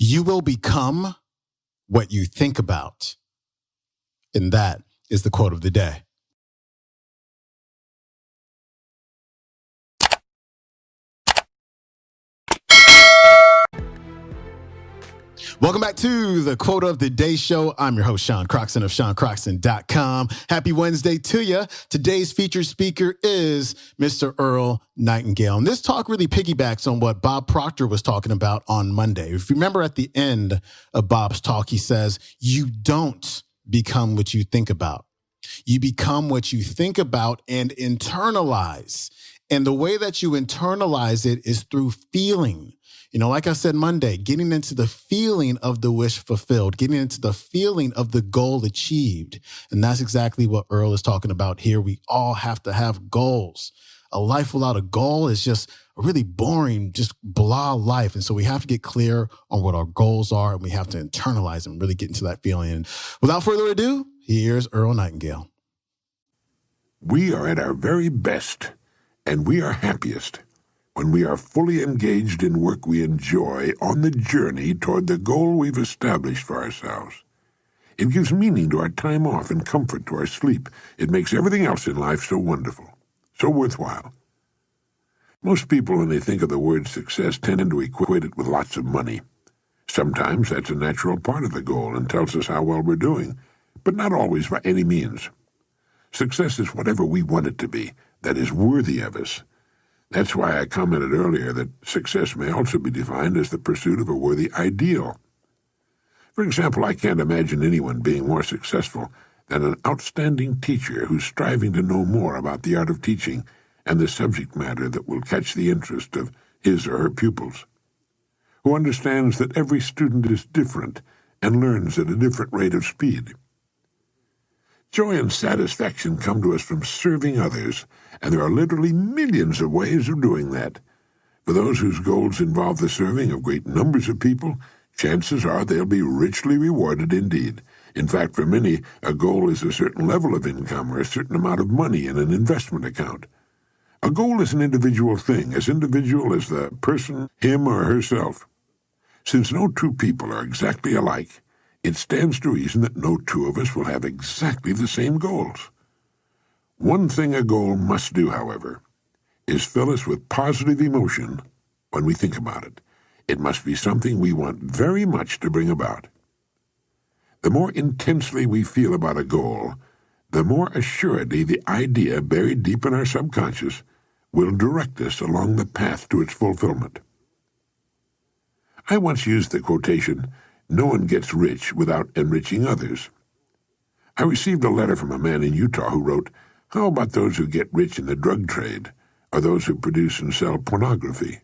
You will become what you think about. And that is the quote of the day. Welcome back to the Quote of the Day show. I'm your host, Sean Croxton of SeanCroxton.com. Happy Wednesday to you. Today's featured speaker is Mr. Earl Nightingale. And this talk really piggybacks on what Bob Proctor was talking about on Monday. If you remember at the end of Bob's talk, he says, you don't become what you think about. You become what you think about and internalize. And the way that you internalize it is through feeling. You know, like I said Monday, getting into the feeling of the wish fulfilled, getting into the feeling of the goal achieved. And that's exactly what Earl is talking about here. We all have to have goals. A life without a goal is just a really boring, just blah life. And so we have to get clear on what our goals are, and we have to internalize them, really get into that feeling. And without further ado, here's Earl Nightingale. We are at our very best, and we are happiest when we are fully engaged in work we enjoy on the journey toward the goal we've established for ourselves. It gives meaning to our time off and comfort to our sleep. It makes everything else in life so wonderful, so worthwhile. Most people, when they think of the word success, tend to equate it with lots of money. Sometimes that's a natural part of the goal and tells us how well we're doing, but not always by any means. Success is whatever we want it to be, that is worthy of us. That's why I commented earlier that success may also be defined as the pursuit of a worthy ideal. For example, I can't imagine anyone being more successful than an outstanding teacher who's striving to know more about the art of teaching and the subject matter that will catch the interest of his or her pupils, who understands that every student is different and learns at a different rate of speed. Joy and satisfaction come to us from serving others, and there are literally millions of ways of doing that. For those whose goals involve the serving of great numbers of people, chances are they'll be richly rewarded indeed. In fact, for many, a goal is a certain level of income or a certain amount of money in an investment account. A goal is an individual thing, as individual as the person, him or herself. Since no two people are exactly alike, it stands to reason that no two of us will have exactly the same goals. One thing a goal must do, however, is fill us with positive emotion when we think about it. It must be something we want very much to bring about. The more intensely we feel about a goal, the more assuredly the idea buried deep in our subconscious will direct us along the path to its fulfillment. I once used the quotation, "No one gets rich without enriching others." I received a letter from a man in Utah who wrote, "How about those who get rich in the drug trade, or those who produce and sell pornography?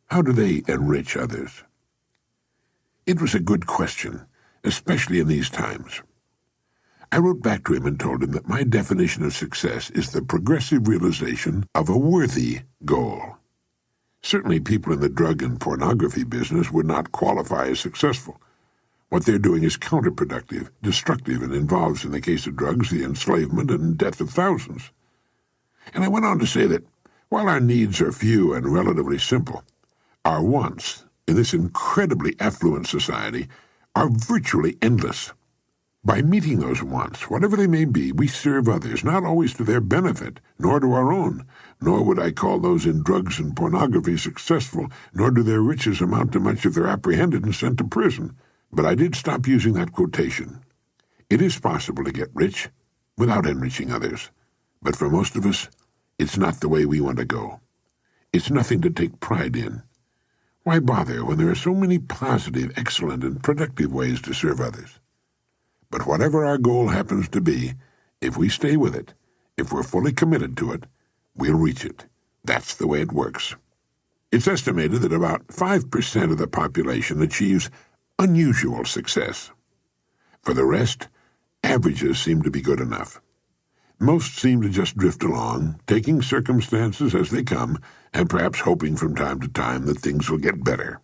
How do they enrich others?" It was a good question, especially in these times. I wrote back to him and told him that my definition of success is the progressive realization of a worthy goal. Certainly people in the drug and pornography business would not qualify as successful. What they're doing is counterproductive, destructive, and involves, in the case of drugs, the enslavement and death of thousands. And I went on to say that while our needs are few and relatively simple, our wants, in this incredibly affluent society, are virtually endless. By meeting those wants, whatever they may be, we serve others, not always to their benefit, nor to our own, nor would I call those in drugs and pornography successful, nor do their riches amount to much if they're apprehended and sent to prison. But I did stop using that quotation. It is possible to get rich without enriching others, but for most of us, it's not the way we want to go. It's nothing to take pride in. Why bother when there are so many positive, excellent, and productive ways to serve others? But whatever our goal happens to be, if we stay with it, if we're fully committed to it, we'll reach it. That's the way it works. It's estimated that about 5% of the population achieves unusual success. For the rest, averages seem to be good enough. Most seem to just drift along, taking circumstances as they come, and perhaps hoping from time to time that things will get better.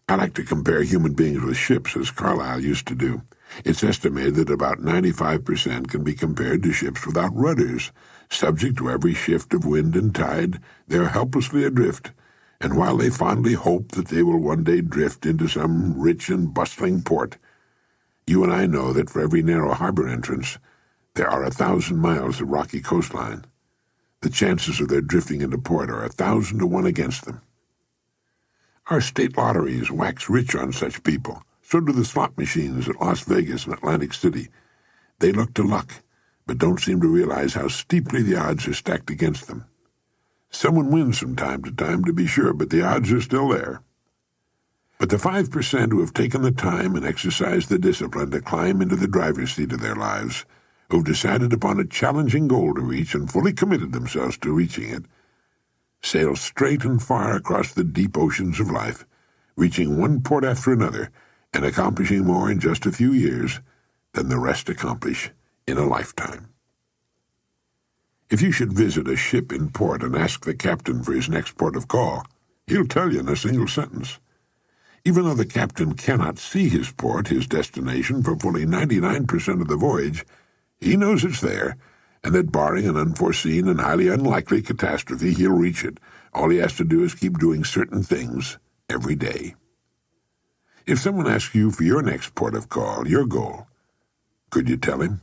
I like to compare human beings with ships, as Carlyle used to do. It's estimated that about 95% can be compared to ships without rudders. Subject to every shift of wind and tide, they're helplessly adrift, And while they fondly hope that they will one day drift into some rich and bustling port, you and I know that for every narrow harbor entrance, there are 1,000 miles of rocky coastline. The chances of their drifting into port are 1,000 to 1 against them. Our state lotteries wax rich on such people. So do the slot machines at Las Vegas and Atlantic City. They look to luck, but don't seem to realize how steeply the odds are stacked against them. Someone wins from time to time, to be sure, but the odds are still there. But the 5% who have taken the time and exercised the discipline to climb into the driver's seat of their lives, who've decided upon a challenging goal to reach and fully committed themselves to reaching it, sail straight and far across the deep oceans of life, reaching one port after another and accomplishing more in just a few years than the rest accomplish in a lifetime. If you should visit a ship in port and ask the captain for his next port of call, he'll tell you in a single sentence. Even though the captain cannot see his port, his destination, for fully 99% of the voyage, he knows it's there, and that barring an unforeseen and highly unlikely catastrophe, he'll reach it. All he has to do is keep doing certain things every day. If someone asks you for your next port of call, your goal, could you tell him?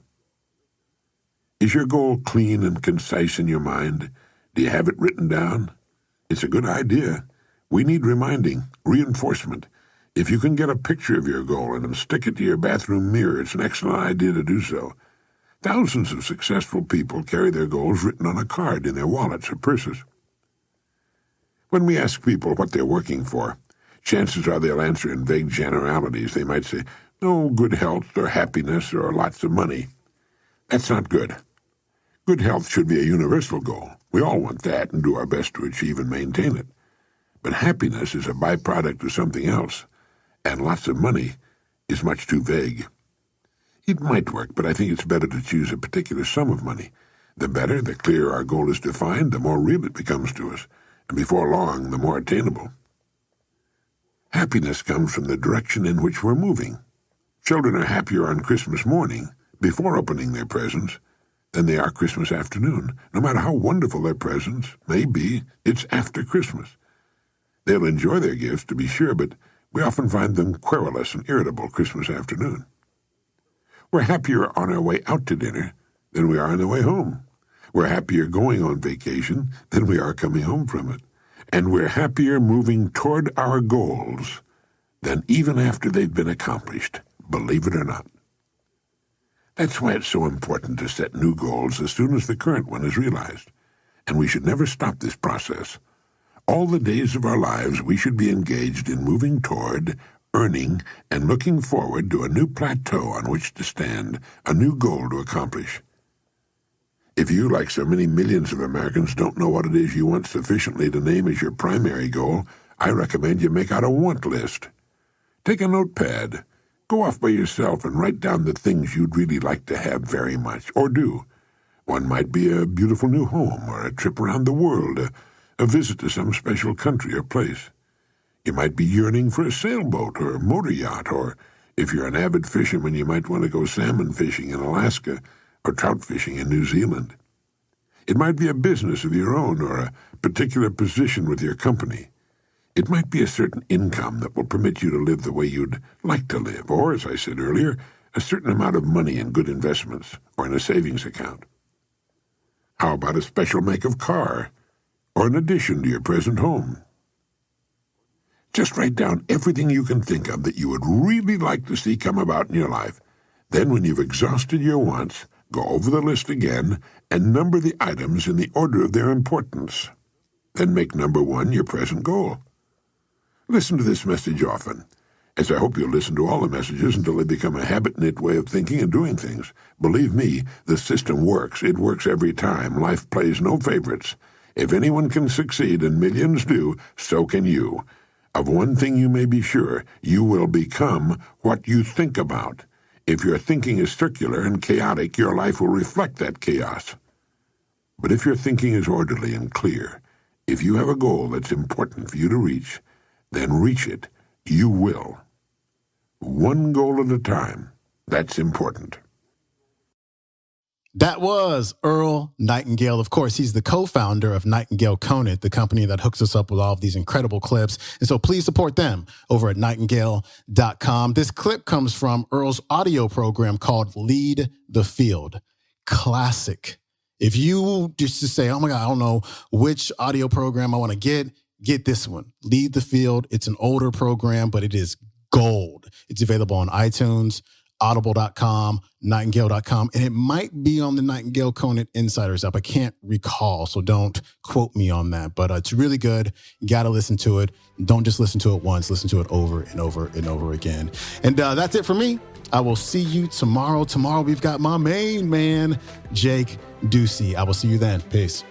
Is your goal clean and concise in your mind? Do you have it written down? It's a good idea. We need reminding, reinforcement. If you can get a picture of your goal and stick it to your bathroom mirror, it's an excellent idea to do so. Thousands of successful people carry their goals written on a card in their wallets or purses. When we ask people what they're working for, chances are they'll answer in vague generalities. They might say, good health or happiness or lots of money. That's not good. Good health should be a universal goal. We all want that and do our best to achieve and maintain it. But happiness is a byproduct of something else, and lots of money is much too vague. It might work, but I think it's better to choose a particular sum of money. The better, the clearer our goal is defined, the more real it becomes to us, and before long, the more attainable. Happiness comes from the direction in which we're moving. Children are happier on Christmas morning, before opening their presents, than they are Christmas afternoon. No matter how wonderful their presents may be, it's after Christmas. They'll enjoy their gifts, to be sure, but we often find them querulous and irritable Christmas afternoon. We're happier on our way out to dinner than we are on the way home. We're happier going on vacation than we are coming home from it. And we're happier moving toward our goals than even after they've been accomplished, believe it or not. That's why it's so important to set new goals as soon as the current one is realized. And we should never stop this process. All the days of our lives we should be engaged in moving toward, earning, and looking forward to a new plateau on which to stand, a new goal to accomplish. If you, like so many millions of Americans, don't know what it is you want sufficiently to name as your primary goal, I recommend you make out a want list. Take a notepad. Go off by yourself and write down the things you'd really like to have very much, or do. One might be a beautiful new home, or a trip around the world, a visit to some special country or place. You might be yearning for a sailboat or a motor yacht, or if you're an avid fisherman, you might want to go salmon fishing in Alaska or trout fishing in New Zealand. It might be a business of your own or a particular position with your company. It might be a certain income that will permit you to live the way you'd like to live, or, as I said earlier, a certain amount of money in good investments or in a savings account. How about a special make of car, or an addition to your present home? Just write down everything you can think of that you would really like to see come about in your life. Then, when you've exhausted your wants, go over the list again and number the items in the order of their importance. Then make number 1 your present goal. Listen to this message often, as I hope you'll listen to all the messages until they become a habit-knit way of thinking and doing things. Believe me, the system works. It works every time. Life plays no favorites. If anyone can succeed, and millions do, so can you. Of one thing you may be sure, you will become what you think about. If your thinking is circular and chaotic, your life will reflect that chaos. But if your thinking is orderly and clear, if you have a goal that's important for you to reach, then reach it. You will. One goal at a time. That's important. That was Earl Nightingale. Of course, he's the co-founder of Nightingale Conant, the company that hooks us up with all of these incredible clips. And so please support them over at nightingale.com. This clip comes from Earl's audio program called Lead the Field. Classic. If you just to say, oh my God, I don't know which audio program I want to get this one. Lead the Field. It's an older program, but it is gold. It's available on iTunes, audible.com, nightingale.com, and it might be on the Nightingale Conant Insiders app. I can't recall, so don't quote me on that, but it's really good. You got to listen to it. Don't just listen to it once, listen to it over and over and over again. And that's it for me. I will see you tomorrow. Tomorrow we've got my main man, Jake Ducey. I will see you then. Peace.